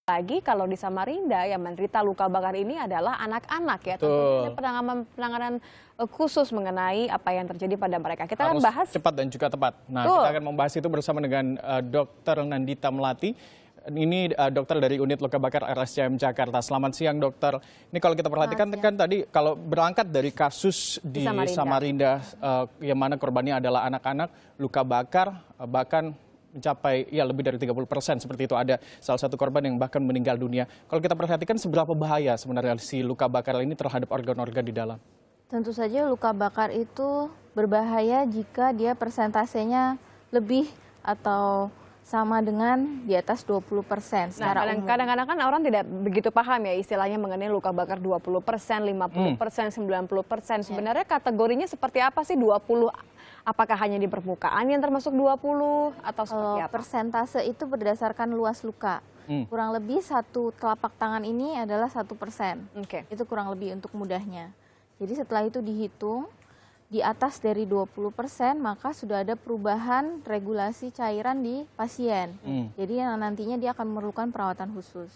Lagi kalau di Samarinda yang menderita luka bakar ini adalah anak-anak ya. Tentunya penanganan khusus mengenai apa yang terjadi pada mereka. Kita akan bahas cepat dan juga tepat. Nah, kita akan membahas itu bersama dengan Dr. Nandita Melati. Ini dokter dari unit luka bakar RSCM Jakarta. Selamat siang, dokter. Ini kalau kita perhatikan kan tadi kalau berangkat dari kasus di Samarinda yang mana korbannya adalah anak-anak, luka bakar bahkan mencapai lebih dari 30% seperti itu. Ada salah satu korban yang bahkan meninggal dunia. Kalau kita perhatikan seberapa bahaya sebenarnya si luka bakar ini terhadap organ-organ di dalam? Tentu saja luka bakar itu berbahaya jika dia persentasenya lebih atau sama dengan di atas 20% secara umum. Kadang-kadang kan orang tidak begitu paham ya istilahnya mengenai luka bakar 20%, 50%, 90%. Sebenarnya kategorinya seperti apa sih 20%? Apakah hanya di permukaan yang termasuk 20 atau seperti apa? Persentase itu berdasarkan luas luka. Kurang lebih satu telapak tangan ini adalah 1%. Itu kurang lebih untuk mudahnya. Jadi setelah itu dihitung, di atas dari 20% maka sudah ada perubahan regulasi cairan di pasien. Jadi nantinya dia akan memerlukan perawatan khusus.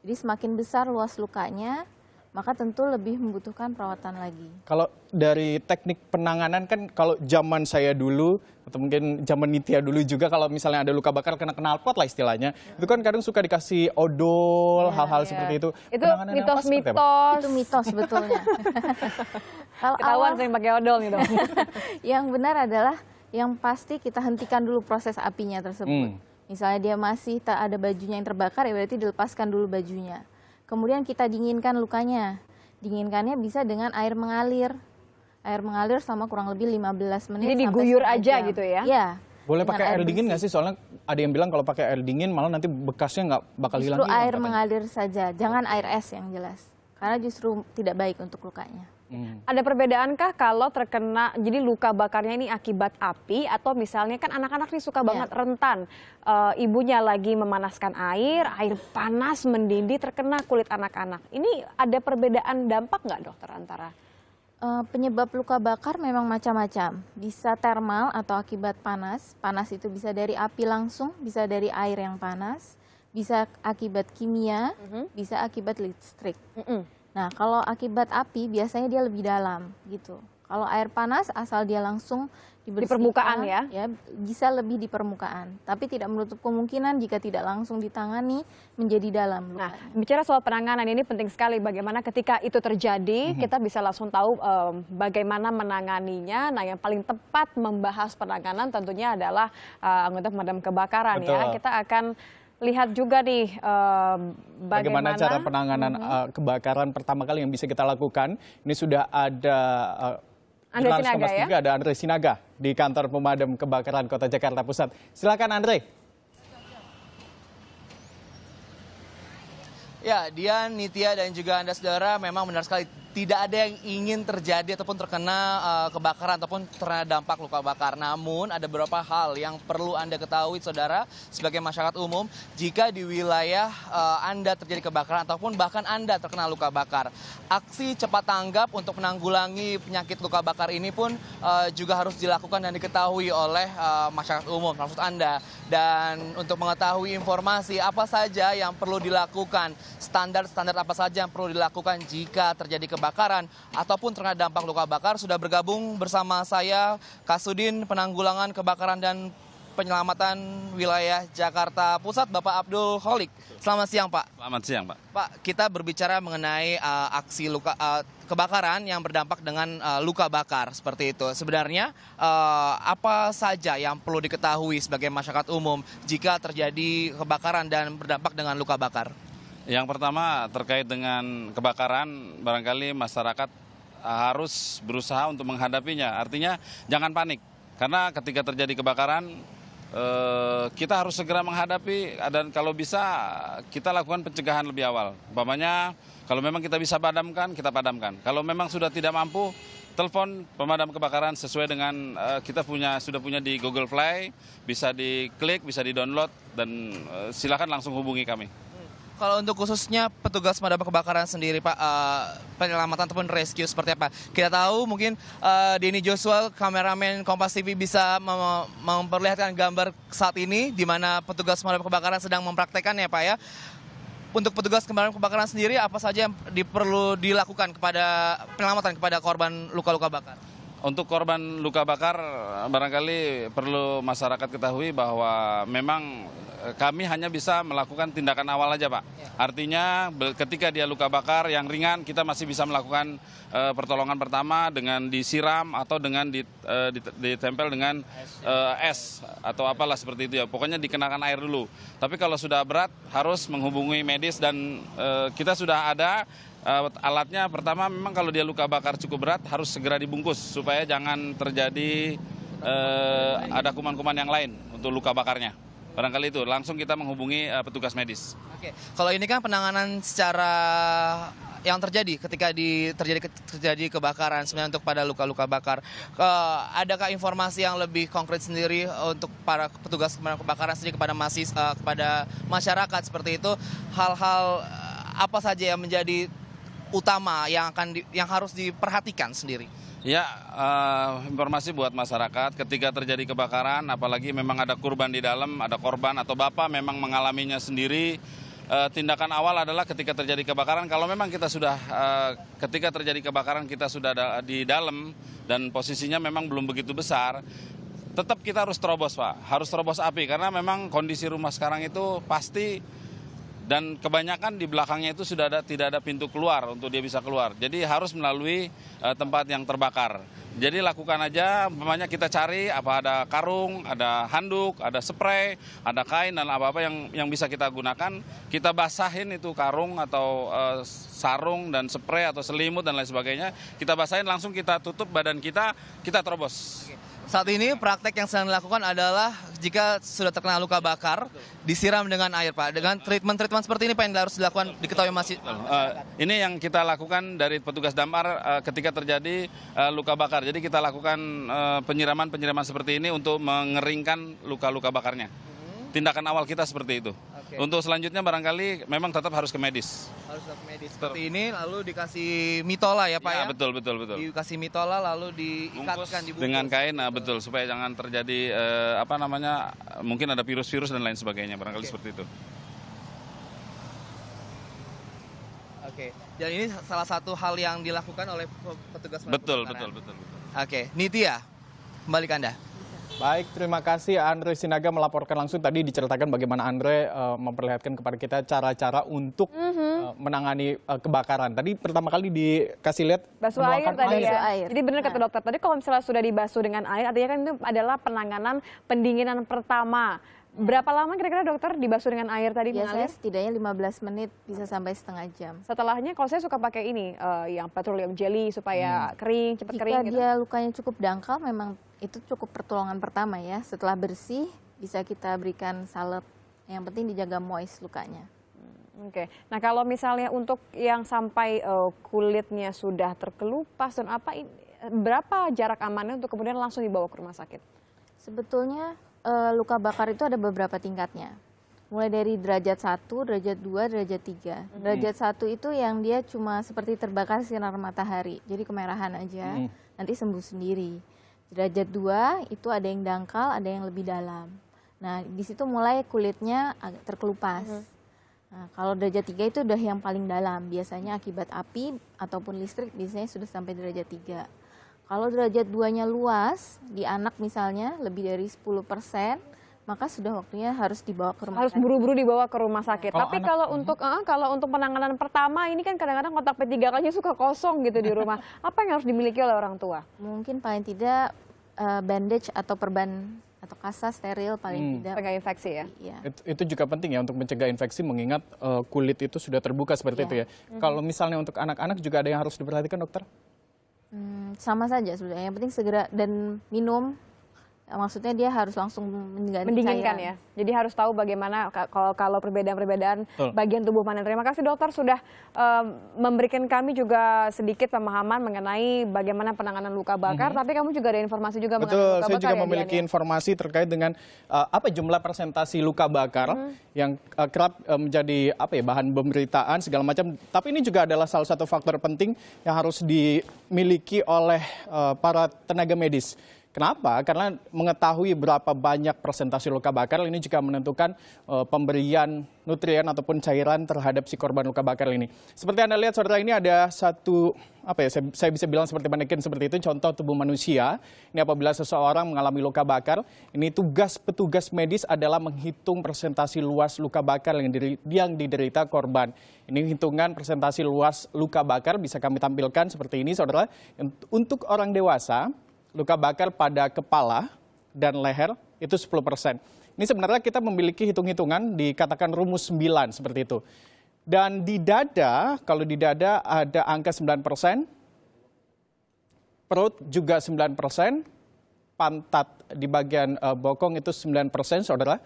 Jadi semakin besar luas lukanya, maka tentu lebih membutuhkan perawatan lagi. Kalau dari teknik penanganan kan kalau zaman saya dulu atau mungkin zaman Nitya dulu juga kalau misalnya ada luka bakar kena knalpot lah istilahnya, itu kan kadang suka dikasih odol, hal-hal seperti itu. Itu mitos-mitos. Itu mitos sebetulnya. Ketahuan sering pakai odol gitu. Yang benar adalah yang pasti kita hentikan dulu proses apinya tersebut. Misalnya dia masih tak ada bajunya yang terbakar, ya berarti dilepaskan dulu bajunya. Kemudian kita dinginkan lukanya. Dinginkannya bisa dengan air mengalir. Air mengalir selama kurang lebih 15 menit. Jadi diguyur aja gitu ya? Iya. Boleh pakai air dingin nggak sih? Soalnya ada yang bilang kalau pakai air dingin malah nanti bekasnya nggak bakal hilang. Justru air mengalir saja, jangan air es yang jelas. Karena justru tidak baik untuk lukanya. Ada perbedaankah kalau terkena, jadi luka bakarnya ini akibat api atau misalnya kan anak-anak nih suka banget rentan. Ibunya lagi memanaskan air panas mendidih terkena kulit anak-anak. Ini ada perbedaan dampak nggak dokter antara? Penyebab luka bakar memang macam-macam. Bisa termal atau akibat panas. Panas itu bisa dari api langsung, bisa dari air yang panas, bisa akibat kimia, bisa akibat listrik. Nah, kalau akibat api biasanya dia lebih dalam gitu. Kalau air panas asal dia langsung di permukaan ya, bisa lebih di permukaan. Tapi tidak menutup kemungkinan jika tidak langsung ditangani menjadi dalam. Nah, bicara soal penanganan ini penting sekali. Bagaimana ketika itu terjadi kita bisa langsung tahu bagaimana menanganinya. Nah, yang paling tepat membahas penanganan tentunya adalah anggota pemadam kebakaran. Ya. Kita akan lihat juga nih bagaimana cara penanganan kebakaran pertama kali yang bisa kita lakukan. Ini sudah ada Andre Sinaga ya? Ada Andre Sinaga di kantor pemadam kebakaran Kota Jakarta Pusat. Silakan Andre. Ya, Dian, Nitya dan juga Anda saudara, memang benar sekali tidak ada yang ingin terjadi ataupun terkena kebakaran ataupun terkena dampak luka bakar. Namun ada beberapa hal yang perlu Anda ketahui saudara sebagai masyarakat umum jika di wilayah Anda terjadi kebakaran ataupun bahkan Anda terkena luka bakar. Aksi cepat tanggap untuk menanggulangi penyakit luka bakar ini pun juga harus dilakukan dan diketahui oleh masyarakat umum maksud Anda. Dan untuk mengetahui informasi apa saja yang perlu dilakukan, standar-standar apa saja yang perlu dilakukan jika terjadi kebakaran ataupun terkena dampak luka bakar, sudah bergabung bersama saya Kasudin Penanggulangan Kebakaran dan Penyelamatan Wilayah Jakarta Pusat, Bapak Abdul Kholik. Selamat siang, Pak. Selamat siang, Pak. Pak, kita berbicara mengenai aksi kebakaran yang berdampak dengan luka bakar seperti itu. Sebenarnya apa saja yang perlu diketahui sebagai masyarakat umum jika terjadi kebakaran dan berdampak dengan luka bakar? Yang pertama terkait dengan kebakaran, barangkali masyarakat harus berusaha untuk menghadapinya. Artinya jangan panik, karena ketika terjadi kebakaran kita harus segera menghadapi dan kalau bisa kita lakukan pencegahan lebih awal. Umpamanya kalau memang kita bisa padamkan, kita padamkan. Kalau memang sudah tidak mampu, telepon pemadam kebakaran sesuai dengan kita sudah punya di Google Play, bisa diklik, bisa di-download dan silakan langsung hubungi kami. Kalau untuk khususnya petugas pemadam kebakaran sendiri, Pak, penyelamatan ataupun rescue seperti apa? Kita tahu mungkin Denny Joshua, kameramen Kompas TV bisa memperlihatkan gambar saat ini di mana petugas pemadam kebakaran sedang mempraktekkannya, Pak ya. untuk petugas pemadam kebakaran sendiri apa saja yang perlu dilakukan kepada penyelamatan kepada korban luka-luka bakar? Untuk korban luka bakar, barangkali perlu masyarakat ketahui bahwa memang kami hanya bisa melakukan tindakan awal aja, Pak. Artinya ketika dia luka bakar yang ringan, kita masih bisa melakukan pertolongan pertama dengan disiram atau dengan ditempel dengan es atau apalah seperti itu ya. Pokoknya dikenakan air dulu. Tapi kalau sudah berat harus menghubungi medis dan kita sudah ada alatnya. Pertama memang kalau dia luka bakar cukup berat harus segera dibungkus supaya jangan terjadi ada kuman-kuman yang lain untuk luka bakarnya. Barangkali itu langsung kita menghubungi petugas medis. Oke, kalau ini kan penanganan secara yang terjadi ketika terjadi kebakaran sebenarnya untuk pada luka-luka bakar. Adakah informasi yang lebih konkret sendiri untuk para petugas pemadam kebakaran sendiri kepada masyarakat seperti itu, hal-hal apa saja yang menjadi utama yang harus diperhatikan sendiri? Ya, informasi buat masyarakat ketika terjadi kebakaran, apalagi memang ada korban di dalam, ada korban atau bapak memang mengalaminya sendiri. Tindakan awal adalah ketika terjadi kebakaran, kalau memang kita sudah ketika terjadi kebakaran kita sudah di dalam dan posisinya memang belum begitu besar, tetap kita harus terobos, Pak. Harus terobos api karena memang kondisi rumah sekarang itu pasti. Dan kebanyakan di belakangnya itu tidak ada pintu keluar untuk dia bisa keluar. Jadi harus melalui tempat yang terbakar. Jadi lakukan aja, umpamanya kita cari apa ada karung, ada handuk, ada spray, ada kain dan apa-apa yang bisa kita gunakan. Kita basahin itu karung atau sarung dan spray atau selimut dan lain sebagainya. Kita basahin langsung kita tutup badan kita terobos. Saat ini praktek yang sedang dilakukan adalah jika sudah terkena luka bakar, disiram dengan air, Pak. Dengan treatment seperti ini, Pak, yang harus dilakukan diketahui masih. Ini yang kita lakukan dari petugas damkar ketika terjadi luka bakar. Jadi kita lakukan penyiraman seperti ini untuk mengeringkan luka-luka bakarnya. Tindakan awal kita seperti itu. Okay. Untuk selanjutnya barangkali memang tetap harus ke medis. Harus ke medis. Seperti ini lalu dikasih mitola ya Pak ya? Betul. Dikasih mitola lalu diikatkan, dibungkus. Dengan kain, betul. Supaya jangan terjadi mungkin ada virus-virus dan lain sebagainya. Barangkali seperti itu. Oke. Dan ini salah satu hal yang dilakukan oleh petugas. Betul. Oke. Nitya, kembali ke Anda. Baik, terima kasih Andre Sinaga melaporkan langsung. Tadi diceritakan bagaimana Andre memperlihatkan kepada kita cara-cara untuk menangani kebakaran. Tadi pertama kali dikasih lihat basuh air tadi ya. Jadi benar kata dokter, tadi kalau misalnya sudah dibasuh dengan air, artinya kan itu adalah penanganan pendinginan pertama. Berapa lama kira-kira dokter dibasuh dengan air tadi? Biasanya setidaknya 15 menit bisa sampai setengah jam. Setelahnya kalau saya suka pakai ini, yang petroleum jelly supaya kering, cepat kering gitu. Jika dia lukanya cukup dangkal, memang itu cukup pertolongan pertama ya. Setelah bersih, bisa kita berikan salep. Yang penting dijaga moist lukanya. Oke. Nah kalau misalnya untuk yang sampai kulitnya sudah terkelupas dan berapa jarak amannya untuk kemudian langsung dibawa ke rumah sakit? Sebetulnya luka bakar itu ada beberapa tingkatnya. Mulai dari derajat 1, derajat 2, derajat 3. Derajat 1 itu yang dia cuma seperti terbakar sinar matahari. Jadi kemerahan aja, nanti sembuh sendiri. Derajat 2 itu ada yang dangkal, ada yang lebih dalam. Nah, di situ mulai kulitnya agak terkelupas. Nah, kalau derajat 3 itu udah yang paling dalam. Biasanya akibat api ataupun listrik biasanya sudah sampai derajat 3. Kalau derajat 2-nya luas, di anak misalnya lebih dari 10%, maka sudah waktunya harus dibawa ke rumah sakit. Harus buru-buru dibawa ke rumah sakit. Tapi kalau untuk penanganan pertama ini kan kadang-kadang kotak P3K-nya suka kosong gitu di rumah. Apa yang harus dimiliki oleh orang tua? Mungkin paling tidak bandage atau perban atau kasa steril paling tidak. Mencegah infeksi ya? Iya. Itu juga penting ya untuk mencegah infeksi mengingat kulit itu sudah terbuka seperti itu ya. Kalau misalnya untuk anak-anak juga ada yang harus diperhatikan dokter? Sama saja sebenarnya. Yang penting segera dan minum. Maksudnya dia harus langsung mendinginkan ya. Jadi harus tahu bagaimana kalau perbedaan-perbedaan bagian tubuh mana. Terima kasih dokter sudah memberikan kami juga sedikit pemahaman mengenai bagaimana penanganan luka bakar. Tapi kamu juga ada informasi juga mengenai luka bakar. Betul, saya juga memiliki informasi terkait dengan apa jumlah presentasi luka bakar yang kerap menjadi bahan pemberitaan segala macam. Tapi ini juga adalah salah satu faktor penting yang harus dimiliki oleh para tenaga medis. Kenapa? Karena mengetahui berapa banyak persentase luka bakar ini juga menentukan pemberian nutrien ataupun cairan terhadap si korban luka bakar ini. Seperti Anda lihat saudara, ini ada satu, saya bisa bilang seperti manekin seperti itu, contoh tubuh manusia. Ini apabila seseorang mengalami luka bakar, ini tugas petugas medis adalah menghitung persentase luas luka bakar yang diderita korban. Ini hitungan persentase luas luka bakar bisa kami tampilkan seperti ini saudara. Untuk orang dewasa, luka bakar pada kepala dan leher itu 10%. Ini sebenarnya kita memiliki hitung-hitungan, dikatakan rumus 9 seperti itu. Dan di dada, kalau di dada ada angka 9%, perut juga 9%, pantat di bagian bokong itu 9%, saudara.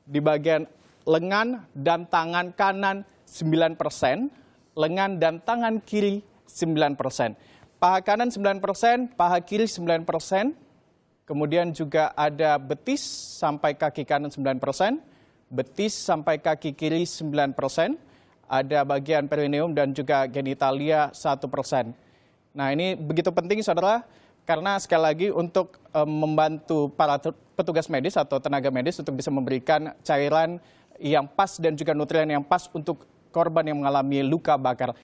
Di bagian lengan dan tangan kanan 9%, lengan dan tangan kiri 9%. Paha kanan 9%, paha kiri 9%, kemudian juga ada betis sampai kaki kanan 9%, betis sampai kaki kiri 9%, ada bagian perineum dan juga genitalia 1%. Nah ini begitu penting saudara, karena sekali lagi untuk membantu para petugas medis atau tenaga medis untuk bisa memberikan cairan yang pas dan juga nutrien yang pas untuk korban yang mengalami luka bakar.